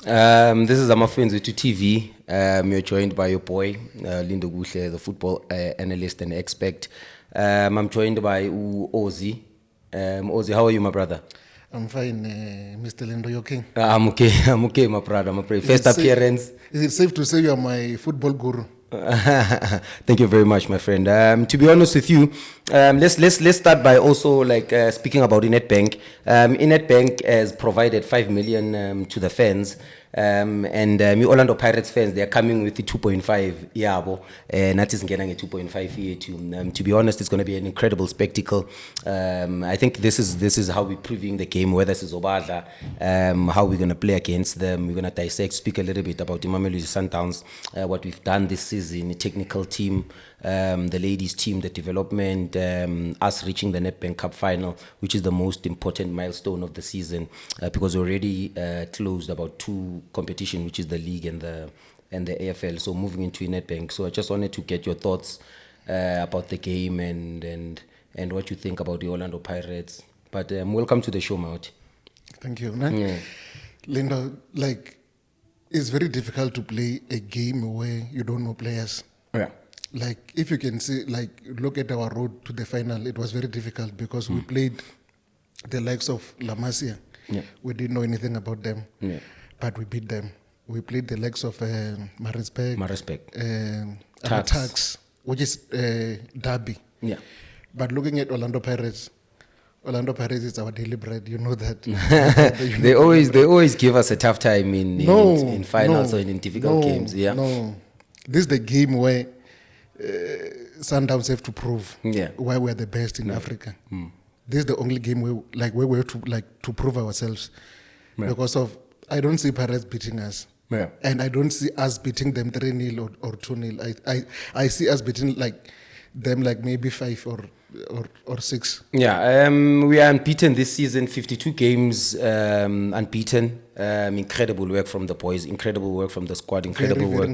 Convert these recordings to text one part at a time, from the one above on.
This is FANS Wethu TV. You're joined by your boy, Lindo Guhle, the football analyst and expert. I'm joined by Ozzy. Ozzy, how are you, my brother? I'm fine, Mr. Lindo. You okay? I'm okay. I'm okay, my brother. My first appearance. Is it safe to say you are my football guru? Thank you very much, my friend. To be honest with you, let's start by also speaking about Nedbank. Nedbank has provided 5 million to the fans. And Orlando Pirates fans, they are coming with the 2.5 yabo, and that is getting a 2.5 here too. To be honest, it's going to be an incredible spectacle. I think this is how we're previewing the game, whether this is Obadla, how we're going to play against them. We're going to dissect, speak a little bit about the Sundowns, what we've done this season, the technical team, the ladies team, the development, us reaching the Nedbank Cup final, which is the most important milestone of the season, because we already closed about two competition, which is the league and the AFL. So moving into Nedbank. So I just wanted to get your thoughts about the game and what you think about the Orlando Pirates. But welcome to the show, Maut. Thank you. Yeah. Linda, it's very difficult to play a game where you don't know players. Yeah. If you can see, look at our road to the final, it was very difficult because we played the likes of La Masia. Yeah. We didn't know anything about them, but we beat them. We played the likes of Marispec, Tax, which is Derby. Yeah. But looking at Orlando Pirates is our daily bread. You know that. They always give us a tough time in finals or in difficult games. Yeah. No, this is the game where Sundowns have to prove why we're the best in Africa. This is the only game where we have to prove ourselves, because of I don't see Pirates beating us, and I don't see us beating them 3-0 or 2-0. I see us beating them maybe 5 or 6. Yeah, we are unbeaten this season, 52 games unbeaten. Incredible work from the boys, incredible work from the squad, incredible work.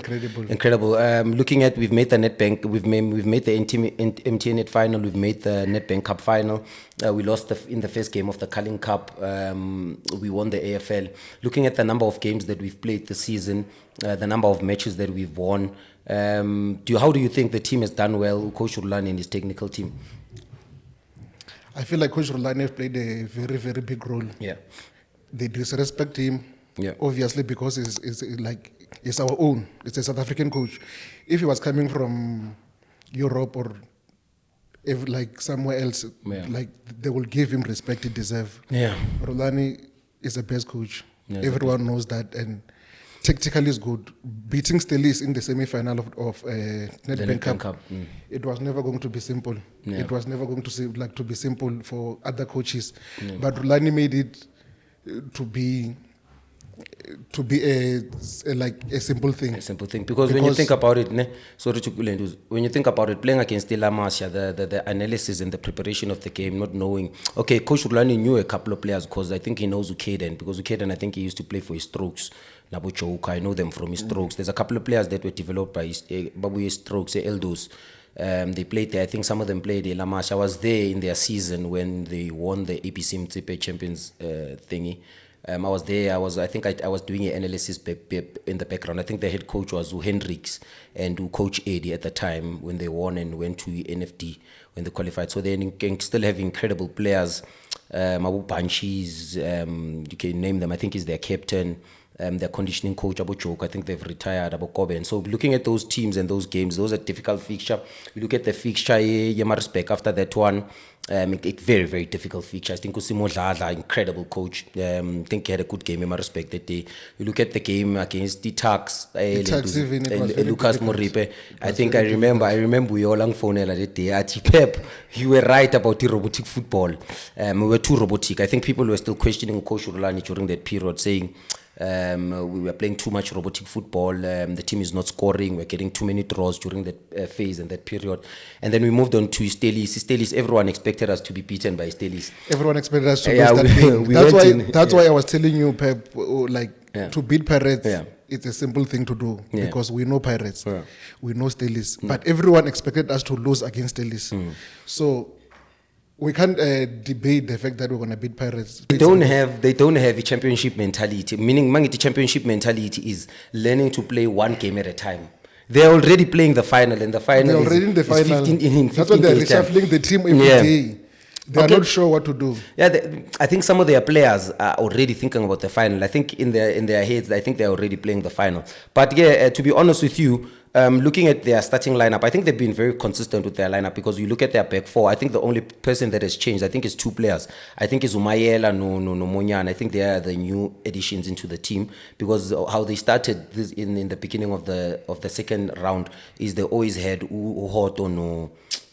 Incredible. Looking at, we've made the Nedbank, we've made the MTN final, we've made the Nedbank Cup final. We lost in the first game of the Carling Cup. We won the AFL. Looking at the number of games that we've played this season, the number of matches that we've won, how do you think the team has done well, Coach Rulani and his technical team? I feel like Coach Rulani has played a very, very big role. Yeah. They disrespect him, obviously, because it's our own. It's a South African coach. If he was coming from Europe or somewhere else, they will give him respect he deserves. Yeah. Rulani is the best coach. Everyone knows that, and tactically is good. Beating Stelis in the semi-final of Nedbank Cup. It was never going to be simple. Yeah. It was never going to be simple for other coaches. But Rulani made it to be a simple thing. A simple thing, because when you think about it, when you think about it, playing against La Masia, the analysis and the preparation of the game, not knowing. Okay, Coach Rulani knew a couple of players because I think he knows Ukaden, because Ukaden, I think he used to play for his Strokes. Nabuchoka, I know them from his Strokes. There's a couple of players that were developed by his Strokes, Eldos. They played there. I think some of them played in La Masia. I was there in their season when they won the APC Mtsipe Champions thingy. I was there. I was doing an analysis in the background. I think the head coach was Hendricks and Coach Eddie at the time when they won and went to NFD when they qualified. So they still have incredible players. Mabu Banshis, you can name them. I think he's their captain. Their conditioning coach, Abu Chok, I think they've retired, Abu Kobe. And so looking at those teams and those games, those are difficult fixture. You look at the fixture, Yemarisbek after that one, a very, very difficult fixture. I think Usimo Dladla, incredible coach. I think he had a good game, Yemarisbek, that day. You look at the game against the Tax, Lucas Moripe. I remember we all on phone that day. Pep, you were right about the robotic football. We were too robotic. I think people were still questioning Coach Rulani during that period, saying, we were playing too much robotic football. The team is not scoring. We're getting too many draws during that phase and that period. And then we moved on to Stelis. Everyone expected us to be beaten by Stelis. Everyone expected us to lose that game. That's why I was telling you, Pep, to beat Pirates, it's a simple thing to do because we know Pirates, we know Stelis. But everyone expected us to lose against Stelis. So we can't debate the fact that we're going to beat Pirates. They don't have a championship mentality. Meaning, the championship mentality is learning to play one game at a time. They're already playing the final, and the final they're already in the final. 15 That's why they're reshuffling the team every day. They're not sure what to do. Yeah, I think some of their players are already thinking about the final. I think in their heads, I think they're already playing the final. But yeah, to be honest with you, looking at their starting lineup, I think they've been very consistent with their lineup, because you look at their back four, I think the only person that has changed, I think, is two players. I think it's Umayela, no Monyan. I think they are the new additions into the team, because how they started this in the beginning of the second round is they always had Uhoto, no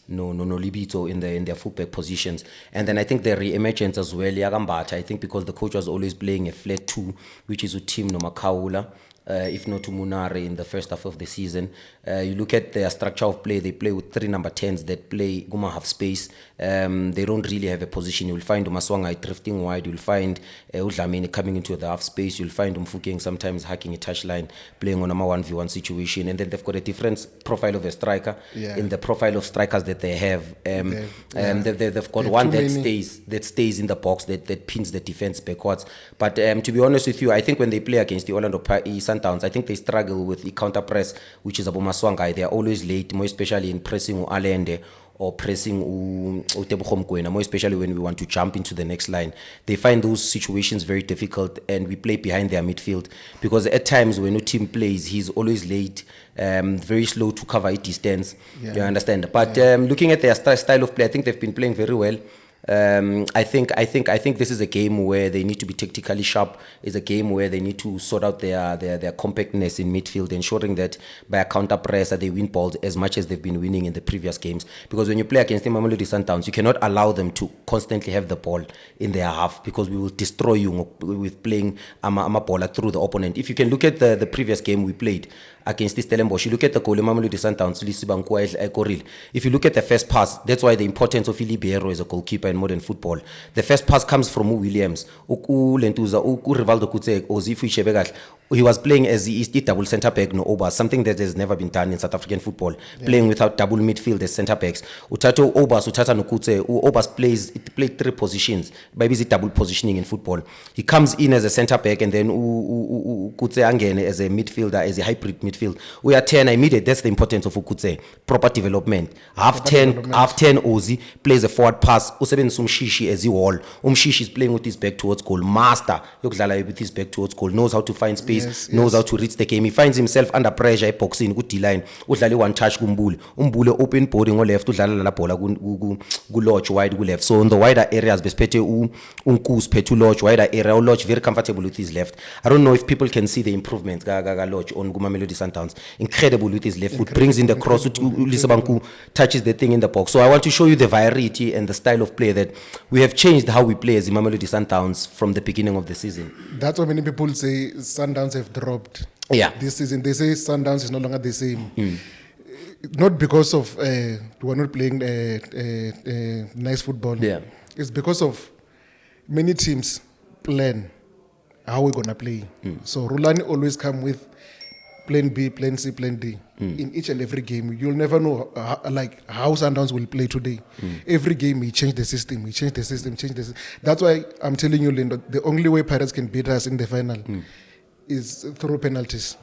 Libito in their fullback positions. And then I think the re-emergence as well, Yagambata, I think, because the coach was always playing a flat two, which is Utim no Makaula, if not to Munare in the first half of the season. You look at their structure of play, they play with 3 number 10s that play Guma half space. They don't really have a position. You'll find Umaswanga drifting wide. You'll find Udlamini coming into the half space. You'll find Umfukeng sometimes hacking a touchline, playing on a 1v1 situation. And then they've got a different profile of a striker in the profile of strikers that they have. They've got one that stays in the box, that pins the defense backwards. But to be honest with you, I think when they play against the Orlando Sundowns, I think they struggle with the counter press, which is Abomaswanga. They are always late, more especially in pressing Alende or pressing Utebogo Mokoena, more especially when we want to jump into the next line. They find those situations very difficult, and we play behind their midfield, because at times when a team plays, he's always late, very slow to cover a distance. You understand? But looking at their style of play, I think they've been playing very well. I think this is a game where they need to be tactically sharp. It's a game where they need to sort out their compactness in midfield, ensuring that by a counter press they win balls as much as they've been winning in the previous games. Because when you play against the Mamelodi Sundowns, you cannot allow them to constantly have the ball in their half, because we will destroy you with playing a ball through the opponent. If you can look at the previous game we played against the Stellenbosch, you look at the goal Mamelodi Sundowns. If you look at the first pass, that's why the importance of Ilibiero as a goalkeeper in modern football. The first pass comes from Williams. Rivaldo Kutse, Ozifu Ishebekahle. He was playing as the double centre back, no Obas, something that has never been done in South African football. Playing without double midfield as centre backs. Utato Obas, Utata no Kutse. Obas played 3 positions. Maybe it's double positioning in football. He comes in as a centre back, and then Kutse Angene as a midfielder, as a hybrid midfield. We are 10 immediate. That's the importance of Kutse. Proper development. Half 10 Ozi plays a forward pass. Useben Umshishi as he wall. Umshishi is playing with his back towards goal. Master Yokdlala with his back towards goal. Knows how to find space. Knows how to reach the game. He finds himself under pressure, boxing, good D-line. Udlali one touch kumbule. Umbule open boarding on left, udlala la bola gu lodge wide gu left. So in the wider areas, bespete unkus petu lodge, wider area, lodge very comfortable with his left. I don't know if people can see the improvements lodge on Mamelodi Sundowns. Incredible with his left foot, brings in the cross, Lisabanku touches the thing in the box. So I want to show you the variety and the style of play that we have changed how we play as the Mamelodi Sundowns from the beginning of the season. That's why many people say Sundowns have dropped this season. They say Sundowns is no longer the same. Not because of we're not playing nice football. It's because of many teams plan how we're gonna play. So Rulani always come with plan B, plan C, plan D in each and every game. You'll never know how Sundowns will play today. Every game he change the system. That's why I'm telling you, Lindo, the only way Pirates can beat us in the final is through penalties.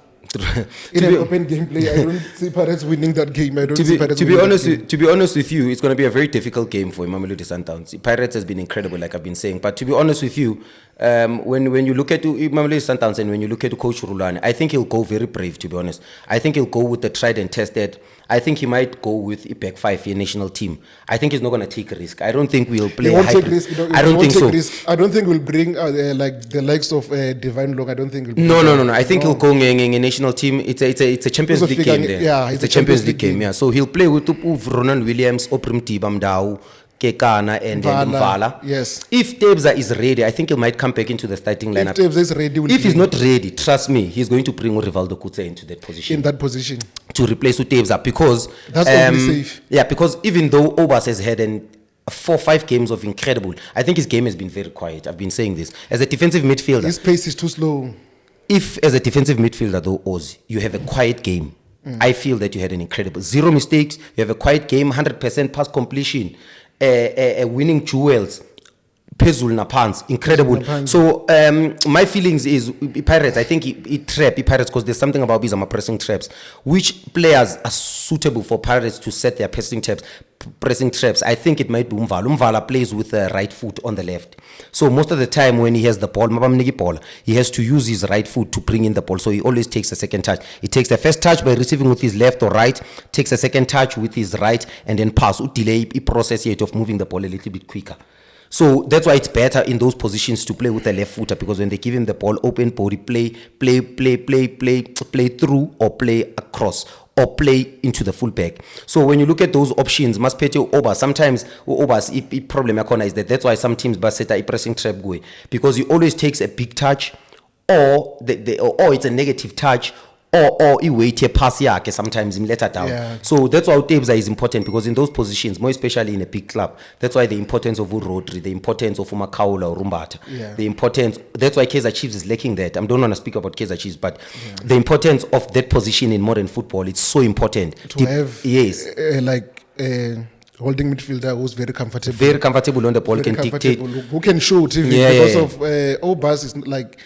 In an open gameplay, I don't see Pirates winning that game. To be honest with you, it's going to be a very difficult game for Mamelodi Sundowns. Pirates has been incredible, like I've been saying. But to be honest with you, when you look at Mamelodi Sundowns and when you look at Coach Rulani, I think he'll go very brave, to be honest. I think he'll go with the tried and tested. I think he might go with a back 5 for a national team. I think he's not going to take a risk. I don't think we'll play hybrid. I don't think so. I don't think we'll bring like the likes of Divine Long. I don't think we'll bring No. I think he'll go in a national team. It's a Champions League game there. Yeah, it's a Champions League game. Yeah, so he'll play with Ronan Williams, Oprim Tibamdao, Kekana, and Mvala. Yes. If Tebza is ready, I think he might come back into the starting lineup. If Tebza is ready, if he's not ready, trust me, he's going to bring Rivaldo Kutse into that position. In that position. To replace Tebza, because that's only safe. Yeah, because even though Obas has had 4-5 games of incredible, I think his game has been very quiet. I've been saying this. As a defensive midfielder, his pace is too slow. If as a defensive midfielder though, Oz, you have a quiet game, I feel that you had an incredible 0 mistakes, you have a quiet game, 100% pass completion. winning duels. Pezul na pants, incredible. So my feelings is Pirates. I think it trap Pirates because there's something about Bizama pressing traps. Which players are suitable for Pirates to set their pressing traps? I think it might be Umvala. Umvala plays with the right foot on the left. So most of the time when he has the ball, he has to use his right foot to bring in the ball. So he always takes a second touch. He takes the first touch by receiving with his left or right, takes a second touch with his right, and then pass. Delay process yet of moving the ball a little bit quicker. So that's why it's better in those positions to play with a left footer, because when they give him the ball, open body, play through or play across or play into the fullback. So when you look at those options, Maspete Oba, sometimes Oba's problem is that that's why some teams baseta a pressing trap go, because he always takes a big touch or it's a negative touch. Or he wait a pass yake sometimes him let her down. Yeah. So that's why Utebza is important, because in those positions, more especially in a big club, that's why the importance of Rodri, the importance of Umakaula or Rumbata, the importance. That's why Kaizer Chiefs is lacking that. I don't want to speak about Kaizer Chiefs, but the importance of that position in modern football, it's so important to have holding midfielder who's very comfortable on the ball, can dictate, who can shoot even because of Obas is like.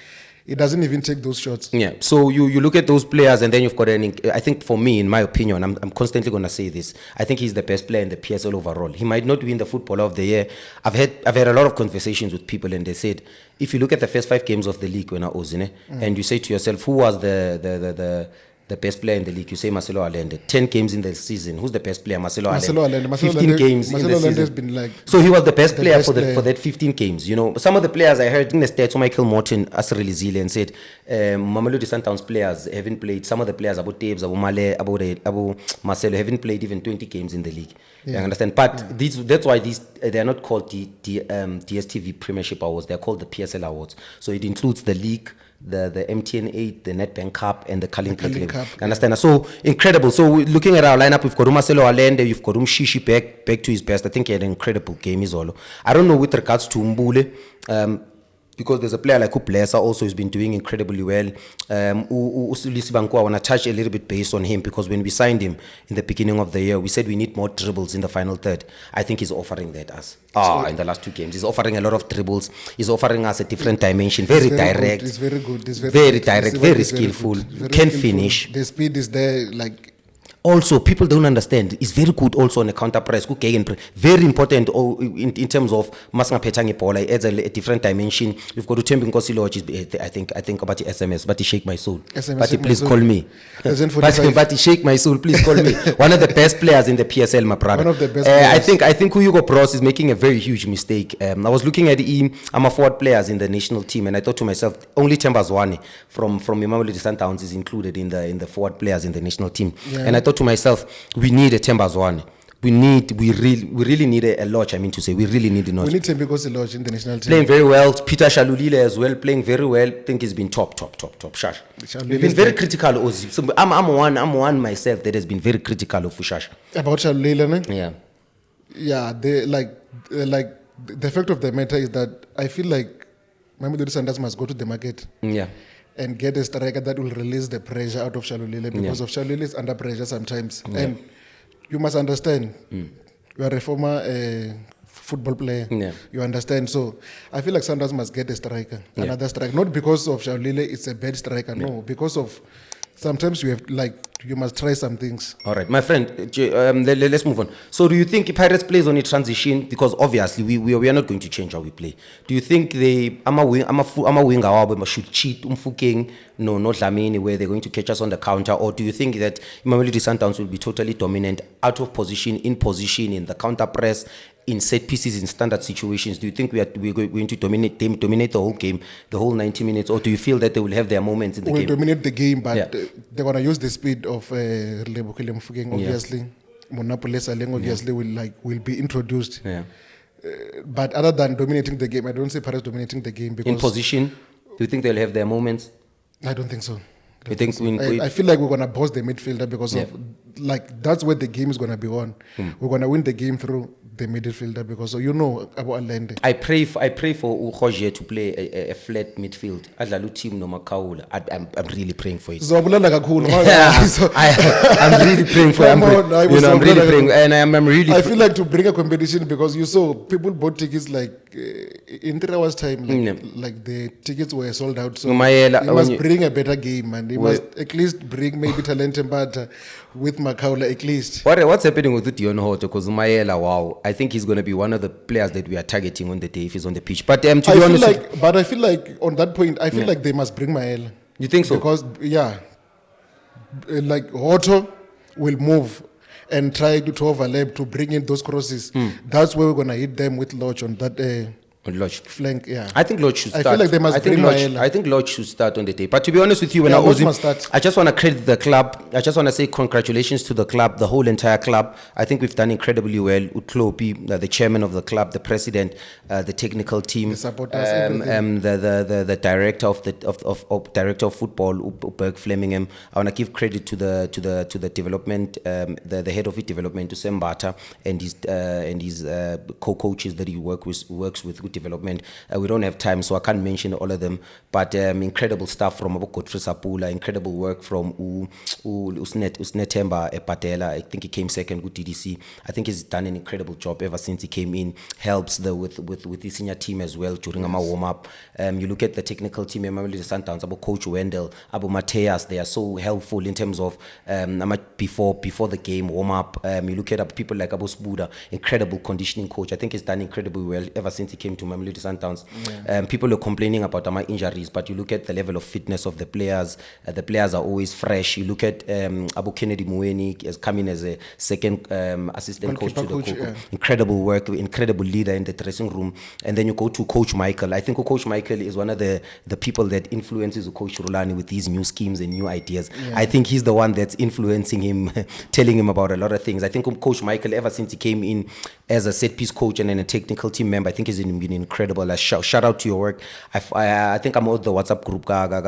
It doesn't even take those shots. Yeah. So you look at those players, and then you've got I think for me, in my opinion, I'm constantly going to say this. I think he's the best player in the PSL overall. He might not win the Footballer of the Year. I've had a lot of conversations with people, and they said, if you look at the first 5 games of the league when I was in it, and you say to yourself, who was the best player in the league? You say Marcelo Allende. 10 games in the season. Who's the best player? Marcelo Allende. 15 games in the season. Has been like so he was the best player for that 15 games. You know, some of the players I heard in the stats, Michael Morton, Asreli Zile, and said Mamelodi Sundowns players haven't played. Some of the players, Abu Tabes, Abu Male, Abu Marcelo, haven't played even 20 games in the league. You understand? But that's why they are not called the DSTV Premiership Awards. They are called the PSL Awards. So it includes the league, the MTN 8, the Nedbank Cup, and the Carling Cup. Understand? So incredible. So looking at our lineup, we've got Marcelo Allende, you've got Shishi back to his best. I think he had an incredible game as well. I don't know with regards to Mbule, because there's a player like Uplesa also who's been doing incredibly well. I want to touch a little bit based on him, because when we signed him in the beginning of the year, we said we need more dribbles in the final third. I think he's offering that us. In the last 2 games, he's offering a lot of dribbles. He's offering us a different dimension. Very direct. It's very good. It's very direct. Very skillful. Can finish. The speed is there. Like. Also, people don't understand. It's very good also on a counter press. Very important in terms of Masanga Petangi Paula. It adds a different dimension. We've got to Tembi Nkosilo, which is, I think about the SMS. But he shake my soul. But please call me. But he shake my soul. Please call me. One of the best players in the PSL, my brother. One of the best players. I think Hugo Bros is making a very huge mistake. I was looking at him. I'm a forward players in the national team, and I thought to myself, only Temba Zwane from Mamelodi Sundowns is included in the forward players in the national team. And I thought to myself, we need a Temba Zwane. We really need a Lodge. I mean to say, we really need a Lodge. We need Tembi Nkosi Lodge in the national team. Playing very well. Peter Shalulile as well, playing very well. I think he's been top. Shash. We've been very critical of Ozzy. So I'm one myself that has been very critical of Shash. About Shalulile, Yeah. Yeah, the fact of the matter is that I feel like Mamelodi Sundowns must go to the market. Yeah. And get a striker that will release the pressure out of Shalulile, because of Shalulile is under pressure sometimes. And you must understand, you are a former football player. You understand? So I feel like Sundowns must get a striker, another striker. Not because of Shalulile, it's a bad striker. No, because of sometimes you must try some things. All right, my friend, let's move on. So do you think Pirates plays on a transition? Because obviously we are not going to change how we play. Do you think I'm a winger should cheat Umfukeng, no, not Lamini, where they're going to catch us on the counter? Or do you think that Mamelodi Sundowns will be totally dominant, out of position, in the counter press, in set pieces, in standard situations? Do you think we're going to dominate the whole game, the whole 90 minutes? Or do you feel that they will have their moments in the game? We'll dominate the game, but they're going to use the speed of Lebukile Mfukeng, obviously. Monapole Saleng, obviously, will be introduced. But other than dominating the game, I don't see Paris dominating the game. Because in position, do you think they'll have their moments? I don't think so. I feel like we're going to boss the midfielder because of like that's where the game is gonna be won. We're gonna win the game through the midfielder because about Allende. I pray for Roger to play a flat midfield. Adlalu team no Makaula. I'm really praying for it. I'm really praying for it. I'm really praying, and I'm really. I feel like to bring a competition because you saw people bought tickets like in 3 hours time, like the tickets were sold out. So he must bring a better game, and he must at least bring maybe talent and butter with Makaula at least. What's happening with Dion Hoto? Because Mayela, wow, I think he's going to be one of the players that we are targeting on the day if he's on the pitch. But to be honest, I feel like on that point, I feel like they must bring Mayela. You think so? Because like Hoto will move and try to overlap to bring in those crosses. That's where we're gonna hit them with Lodge on that. Flank, yeah. I think Lodge should start. I feel like they must bring Mayela. I think Lodge should start on the day. But to be honest with you, when I just want to credit the club. I just want to say congratulations to the club, the whole entire club. I think we've done incredibly well. Utlopi, the chairman of the club, the president, the technical team, the supporters, the director of director of football, Berg Flemingham. I want to give credit to the development, the head of development, to Sembata and his co-coaches that he works with development. We don't have time, so I can't mention all of them, but incredible stuff from Godfrey Sapula, incredible work from Usnetemba Patela. I think he came second with DDC. I think he's done an incredible job ever since he came in. Helps with the senior team as well during our warm-up. You look at the technical team, the Sundowns, about Coach Wendell, Abu Mateas, they are so helpful in terms of before the game warm-up. You look at people like Abu Sbuda, incredible conditioning coach. I think he's done incredibly well ever since he came to Mamelodi Sundowns. People are complaining about my injuries, but you look at the level of fitness of the players. The players are always fresh. You look at Abu Kennedy Muweni has come in as a second assistant coach to the coach. Incredible work, incredible leader in the dressing room. And then you go to Coach Michael. I think Coach Michael is one of the people that influences Coach Rulani with these new schemes and new ideas. I think he's the one that's influencing him, telling him about a lot of things. I think Coach Michael, ever since he came in as a set piece coach and then a technical team member, I think he's been incredible. Shout out to your work. I think I'm on the WhatsApp group,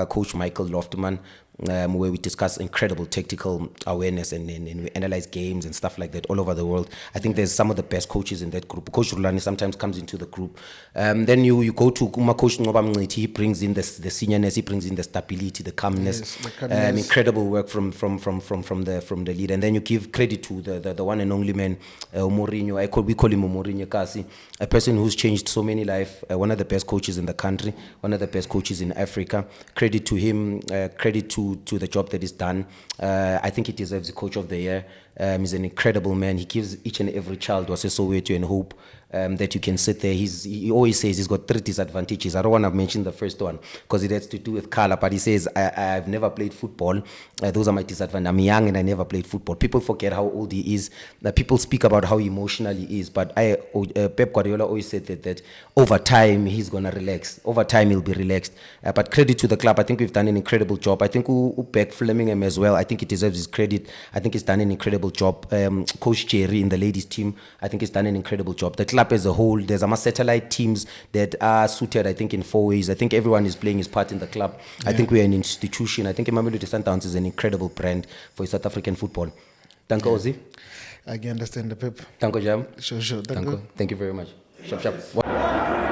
Coach Michael Lofterman, where we discuss incredible tactical awareness and we analyze games and stuff like that all over the world. I think there's some of the best coaches in that group. Coach Rulani sometimes comes into the group. Then you go to Coach Ngoba, he brings in the seniorness, he brings in the stability, the calmness. Incredible work from the leader. And then you give credit to the one and only man, Mourinho. We call him Mourinho Kasi, a person who's changed so many lives, one of the best coaches in the country, one of the best coaches in Africa. Credit to him, credit to the job that is done. I think he deserves the Coach of the Year. He's an incredible man. He gives each and every child was a Soweto and hope that you can sit there. He always says he's got 3 disadvantages. I don't want to mention the first one because it has to do with color, but he says, I've never played football. Those are my disadvantages. I'm young and I never played football. People forget how old he is. People speak about how emotional he is, but Pep Guardiola always said that over time he's going to relax. Over time he'll be relaxed. But credit to the club. I think we've done an incredible job. I think Beck Flemingham as well. I think he deserves his credit. I think he's done an incredible job. Coach Jerry in the ladies team, I think he's done an incredible job. The club as a whole, there's satellite teams that are suited, I think, in 4 ways. I think everyone is playing his part in the club. I think we're an institution. I think Mamelodi Sundowns is an incredible brand for South African football. Thank you, Ozzy. I can understand the Pep. Thank you, Jam. Sure. Thank you very much. Shop.